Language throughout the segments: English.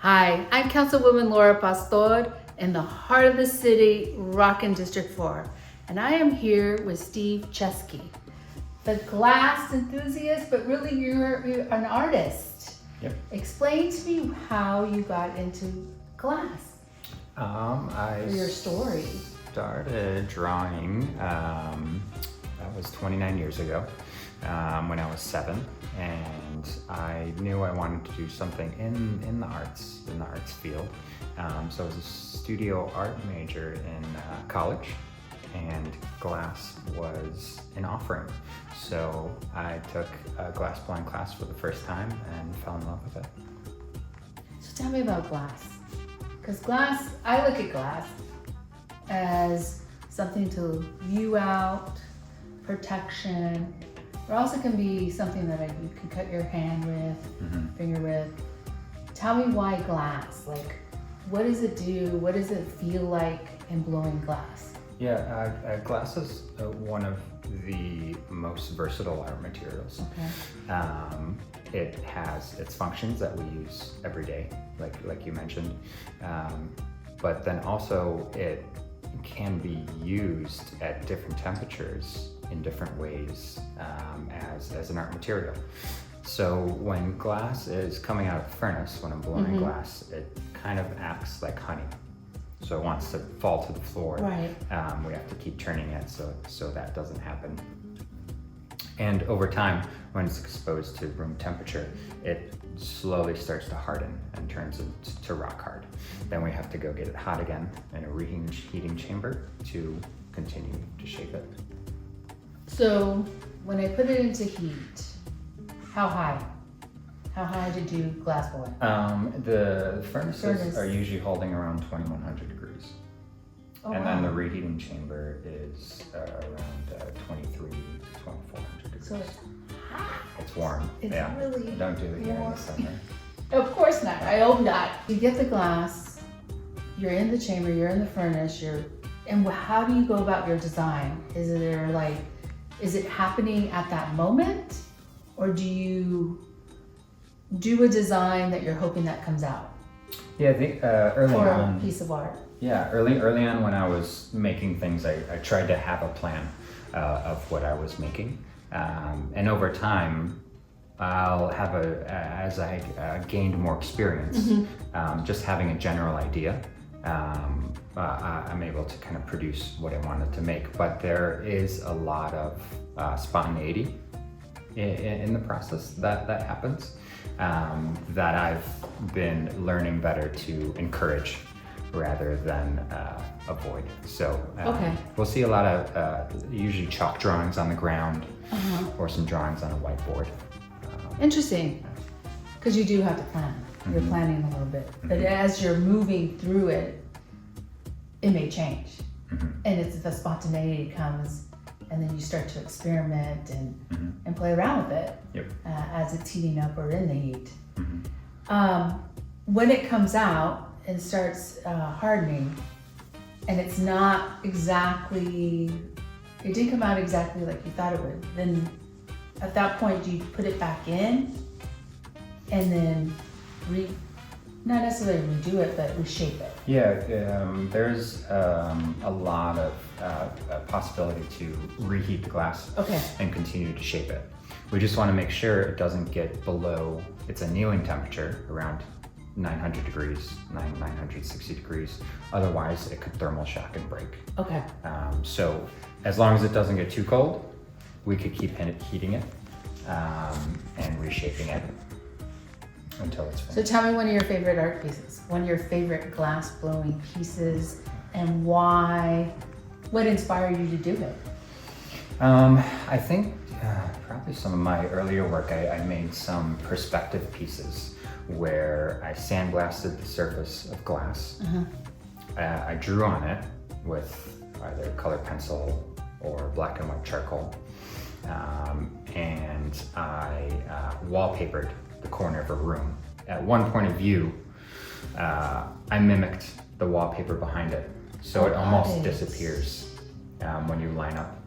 Hi, I'm Councilwoman Laura Pastor in the heart of the city, rockin' District 4. And I am here with Steve Chesky, the glass enthusiast, but really you're an artist. Yep. Explain to me how you got into glass. I Your story. started drawing, that was 29 years ago, when I was 7, and I knew I wanted to do something in the arts field. So I was a studio art major in college, and glass was an offering. So I took a glass blowing class for the first time and fell in love with it. So tell me about glass. Because glass, I look at glass as something to view out, protection. It also can be something that you can cut your hand with, finger with. Tell me why glass? Like, what does it do? What does it feel like in blowing glass? Yeah, glass is one of the most versatile art materials. Okay. It has its functions that we use every day, like you mentioned, but then also it can be used at different temperatures in different ways as an art material. So when glass is coming out of the furnace, when I'm blowing glass, it kind of acts like honey. So it wants to fall to the floor. Right. We have to keep turning it so that doesn't happen. And over time, when it's exposed to room temperature, it slowly starts to harden and turns into rock hard. Then we have to go get it hot again in a reheating chamber to continue to shape it. So when I put it into heat, how high? How high to do glass blowing? The furnaces are usually holding around 2100 degrees. Oh, and wow. then the reheating chamber is around 23 to 2400 degrees. So it's hot. It's warm. It's yeah. really Don't do it here in warm. the summer. Of course not. I hope not. You get the glass, you're in the chamber, you're in the furnace, and how do you go about your design? Is it happening at that moment? Or do you do a design that you're hoping that comes out? Yeah, I think early for on. a piece of art? Yeah, early on when I was making things, I tried to have a plan of what I was making. And over time, I'll have as I gained more experience, just having a general idea, I'm able to kind of produce what I wanted to make. But there is a lot of spontaneity in the process that happens, that I've been learning better to encourage rather than avoid. So we'll see a lot of usually chalk drawings on the ground or some drawings on a whiteboard. Interesting, because you do have to plan. You're planning a little bit, but as you're moving through it, it may change, and it's the spontaneity comes, and then you start to experiment and play around with it as it's heating up or in the heat. When it comes out and starts hardening, and it's not exactly, it didn't come out exactly like you thought it would, then at that point, do you put it back in and then not necessarily redo it, but reshape it? Yeah, there's a lot of possibility to reheat the glass and continue to shape it. We just want to make sure it doesn't get below its annealing temperature, around 900 degrees, 960 degrees. Otherwise, it could thermal shock and break. Okay. So as long as it doesn't get too cold, we could keep heating it and reshaping it until it's finished. So tell me one of your favorite art pieces, one of your favorite glass blowing pieces, and why, what inspired you to do it? I think probably some of my earlier work, I made some perspective pieces where I sandblasted the surface of glass. I drew on it with either colored pencil or black and white charcoal. And I wallpapered the corner of a room. At one point of view, I mimicked the wallpaper behind it. So it almost disappears when you line up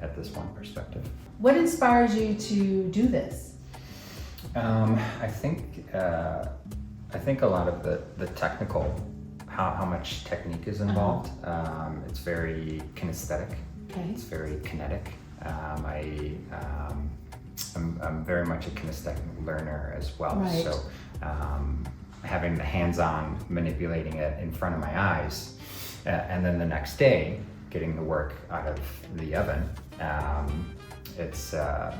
at this one perspective. What inspires you to do this? I think I think a lot of the technical, how much technique is involved. It's very kinesthetic. Okay. It's very kinetic. I'm very much a kinesthetic learner as well. Right. So having the hands-on manipulating it in front of my eyes, and then the next day getting the work out of the oven, it's a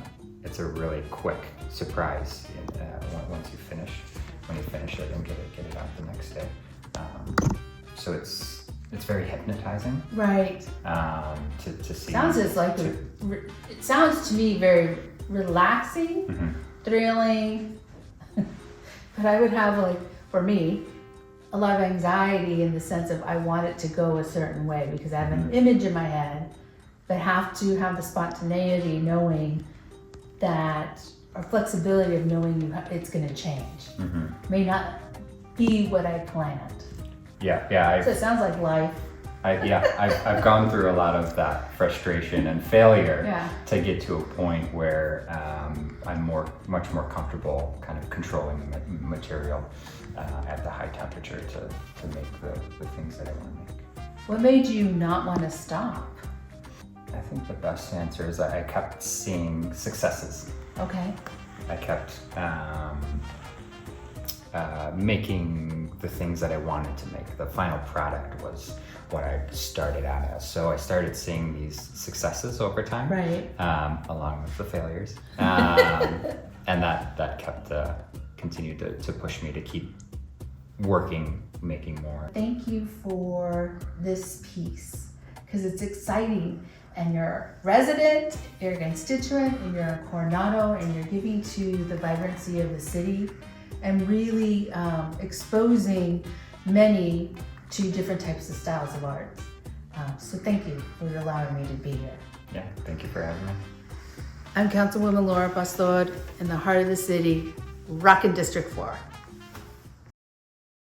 really quick surprise once you finish. When you finish it and get it out the next day. So it's very hypnotizing. Right. To see. It sounds to me very relaxing, thrilling, but I would have, for me, a lot of anxiety in the sense of I want it to go a certain way because I have an image in my head, but have to have the spontaneity knowing that, or flexibility of knowing it's going to change. May not be what I planned. Yeah. So it sounds like life. I've gone through a lot of that frustration and failure to get to a point where I'm much more comfortable kind of controlling the material at the high temperature to make the things that I want to make. What made you not want to stop? I think the best answer is that I kept seeing successes. Okay. I kept making the things that I wanted to make. The final product was what I started out as. So I started seeing these successes over time, right? Along with the failures, and that kept continued to push me to keep working, making more. Thank you for this piece because it's exciting. And you're a resident, you're a constituent, and you're a Coronado, and you're giving to the vibrancy of the city and really exposing many to different types of styles of art. So thank you for allowing me to be here. Yeah, thank you for having me. I'm Councilwoman Laura Pastor in the heart of the city, rockin' District 4.